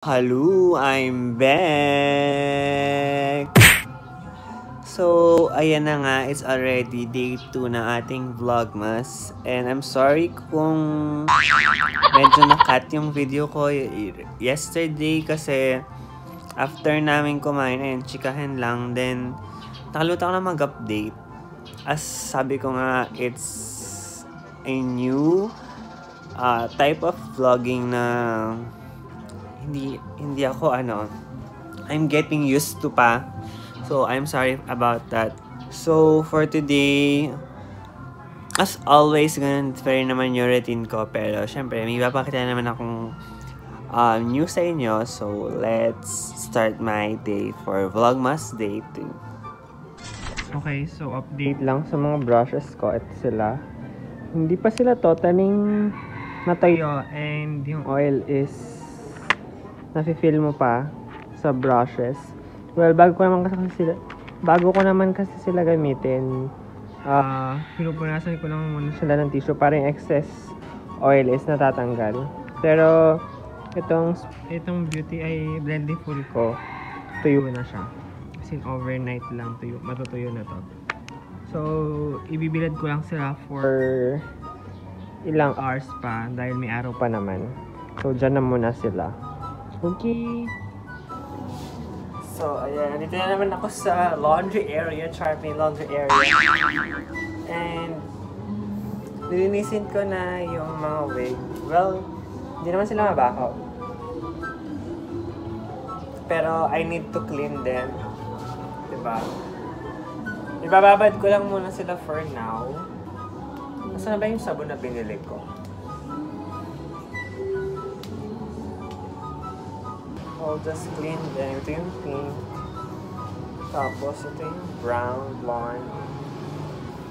Hello, I'm back! So, ayan na nga, it's already day 2 ng ating vlogmas. And I'm sorry kung medyo na-cut yung video ko yesterday kasi after namin kumain, ayun, chikahin lang. Then, nakalimutan ko na mag-update. As sabi ko nga, it's a new type of vlogging na hindi ako I'm getting used to pa. So I'm sorry about that. So for today, as always, ganun fair naman yung routine ko, pero syempre may papakita naman akong new sa inyo. So let's start my day for Vlogmas Day 2. Okay, so update lang sa mga brushes ko. Ito sila. Hindi pa sila totally natuyo and yung oil is nafe-feel mo pa sa brushes. Well, bago ko naman kasi sila gamitin, pinupunasan ko lang muna sila ng tissue para yung excess oil is natatanggal. Pero itong beauty ay blending full ko, tuyo na siya. Kasi overnight lang matutuyo na to. So, ibibilad ko lang sila for ilang hours pa dahil may araw pa naman. So, dyan na muna sila. Okay. So, ayan. Dito na naman ako sa laundry area. Charming laundry area. And, nilinisin ko na yung mga wig. Well, hindi naman sila mabaho. Pero, I need to clean them. Diba? Ibababad ko lang muna sila for now. Nasaan na ba yung sabon na binili ko? I'll just clean them. Ito yung pink. Tapos, ito yung brown, blonde.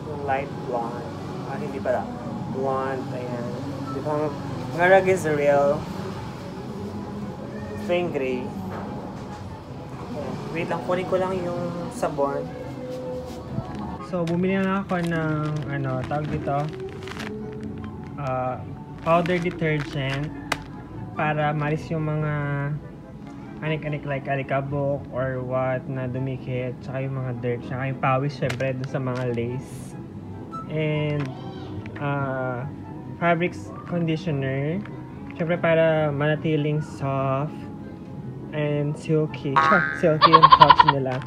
Yung light blonde. Hindi pala. Blonde, ayan. Di ba? Ngarag is real. Ito yung gray. Ayan. Wait lang, kunin ko lang yung sabon. So, bumili na ako ng, tawag dito, powder detergent para malis yung mga anik-anik like alikabok or what na dumikit, tsaka yung mga dirt, tsaka yung pawis syempre dun sa mga lace. And fabric conditioner syempre para manatiling soft and silky. Silky yung touch nila.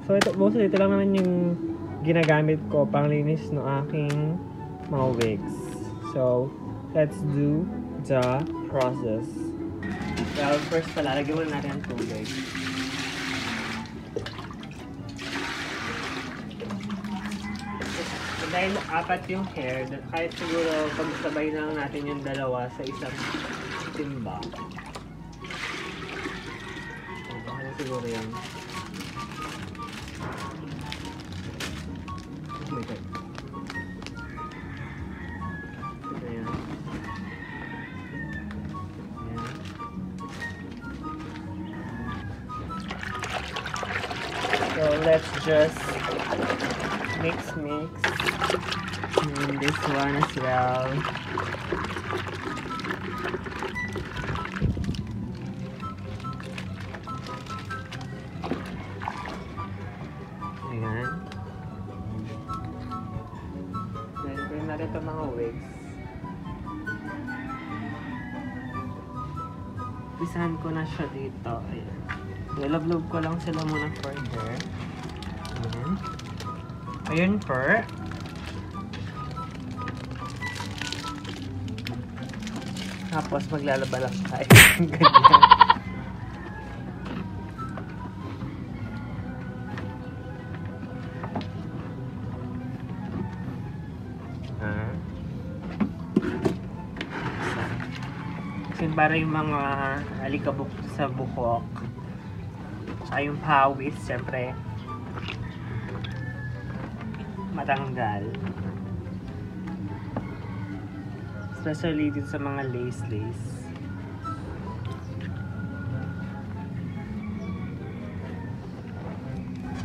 So mostly ito lang naman yung ginagamit ko pang linis ng aking mga wigs. So let's do the process. Well, first pala, lagyan muna natin ang tubig. Dahil apat yung hair, kahit siguro pagsabay na natin yung dalawa sa isang timba. Baka na siguro yan. Oh my God. So let's just mix and this one as well. Ayan. Then pwede natin itong mga wigs. Pisahan ko na siya dito. Ayan. Nilab-loob ko lang sila muna further. Ayan. Ayun per. Tapos maglalaba lang tayo. Ganyan. Kasi para yung mga alikabok sa buhok. Tsaka yung pawis, syempre matanggal. Especially din sa mga lace.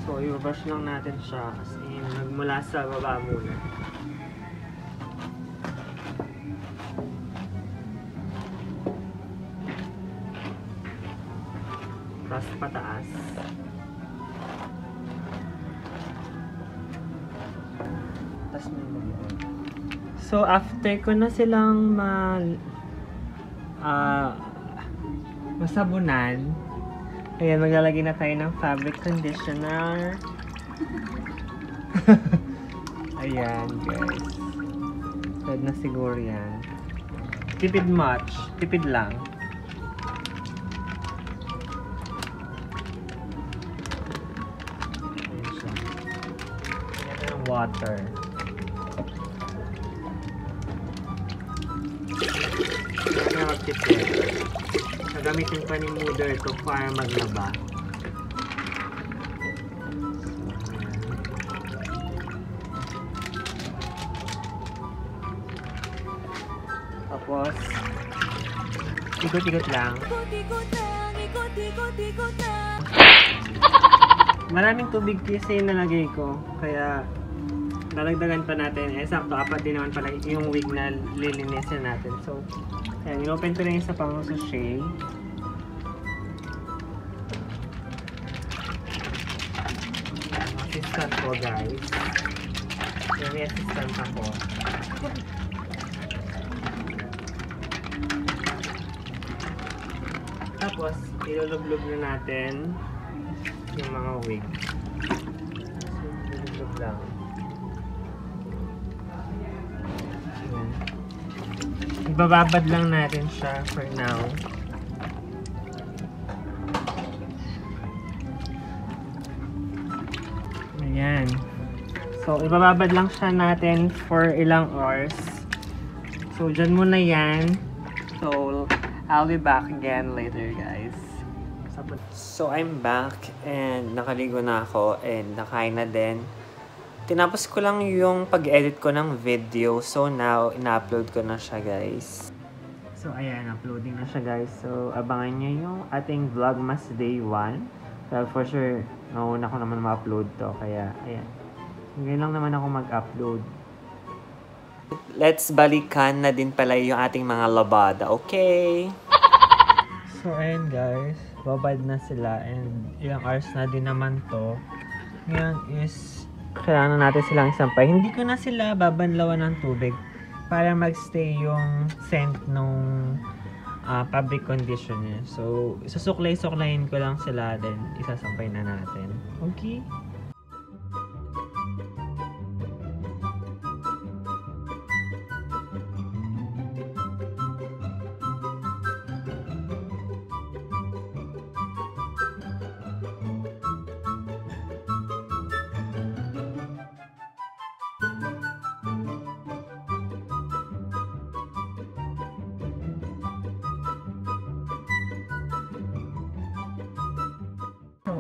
So, i-brush lang natin siya as in, nagmula sa baba muna. Tapos pataas. Tapos so, after ko na silang masabunan, ayan, maglalagay na tayo ng fabric conditioner. Ayan, guys. Pwede na siguro yan. Tipid much. Tipid lang. Ayan siya. Ayan na ng water. Ayan na magtipid. Gagamitin pa ni mother ito para maglaba. Tapos, ikot-ikot lang. Maraming tubig kasi nalagay ko. Kaya, nalagdagan pa natin. Eh, sakto, apat din naman pala yung wig na lilinisin natin. So, ayan, in-open ko na yung sa pang sachet. Assistant ko, guys. So, may assistant ako. Tapos, ilulublog na natin yung mga wig. So, ilulublog lang. Ayan. Ibababad lang natin siya for now. Ayan. So, ibababad lang siya natin for ilang hours. So, dyan muna yan. So, I'll be back again later, guys. So, I'm back and nakaligo na ako and nakain na din. Tinapos ko lang yung pag-edit ko ng video. So, now, ina-upload ko na siya, guys. So, ayan, uploading na siya, guys. So, abangan nyo yung ating VlogMas Day 1. Well, for sure, nauna ko naman ma-upload to. Kaya, ayan. Ngayon lang naman ako mag-upload. Let's balikan na din pala yung ating mga labada, okay? So, ayan guys. Babad na sila and ilang hours na din naman to. Ngayon is, kailangan natin silang isampay. Hindi ko na sila babanlawan ng tubig para magstay yung scent nung fabric conditioner. So, susuklay-suklayin ko lang sila then isasampay na natin. Okay?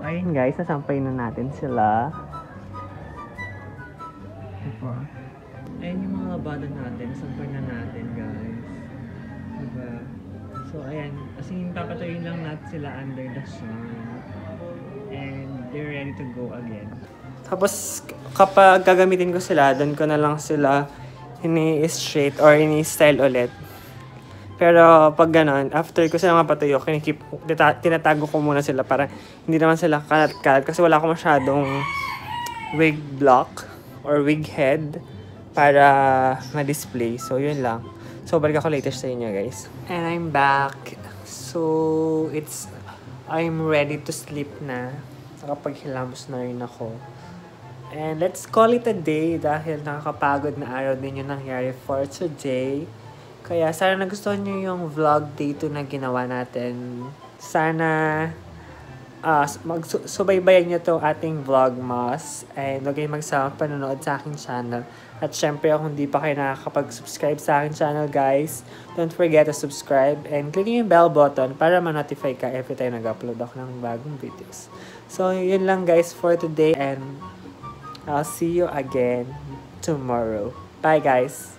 Ayun guys, nasampay na natin sila. Diba? Ayun yung mga labada natin, nasampay na natin guys. Diba? So ayan, as in papatuyin lang natin sila under the sun. And they're ready to go again. Tapos kapag gagamitin ko sila, doon ko na lang sila ini-straight or ini-style ulit. Pero pag ganon, after ko sila mapatuyo, tinatago ko muna sila para hindi naman sila kalat-kalat kasi wala ko masyadong wig block or wig head para ma-display. So, yun lang. So, balik ako later sa inyo, guys. And I'm back. So, I'm ready to sleep na. Saka paghilamos na rin ako. And let's call it a day dahil nakakapagod na araw din yung nangyari for today. Kaya sana nagustuhan nyo yung vlog day 2 na ginawa natin. Sana subaybayan nyo to ating VlogMas. And huwag kayong magsama panonood sa aking channel. At syempre kung hindi pa kayo nakakapag-subscribe sa aking channel guys, don't forget to subscribe and click yung bell button para ma-notify ka every time nag-upload ako ng bagong videos. So yun lang guys for today and I'll see you again tomorrow. Bye guys!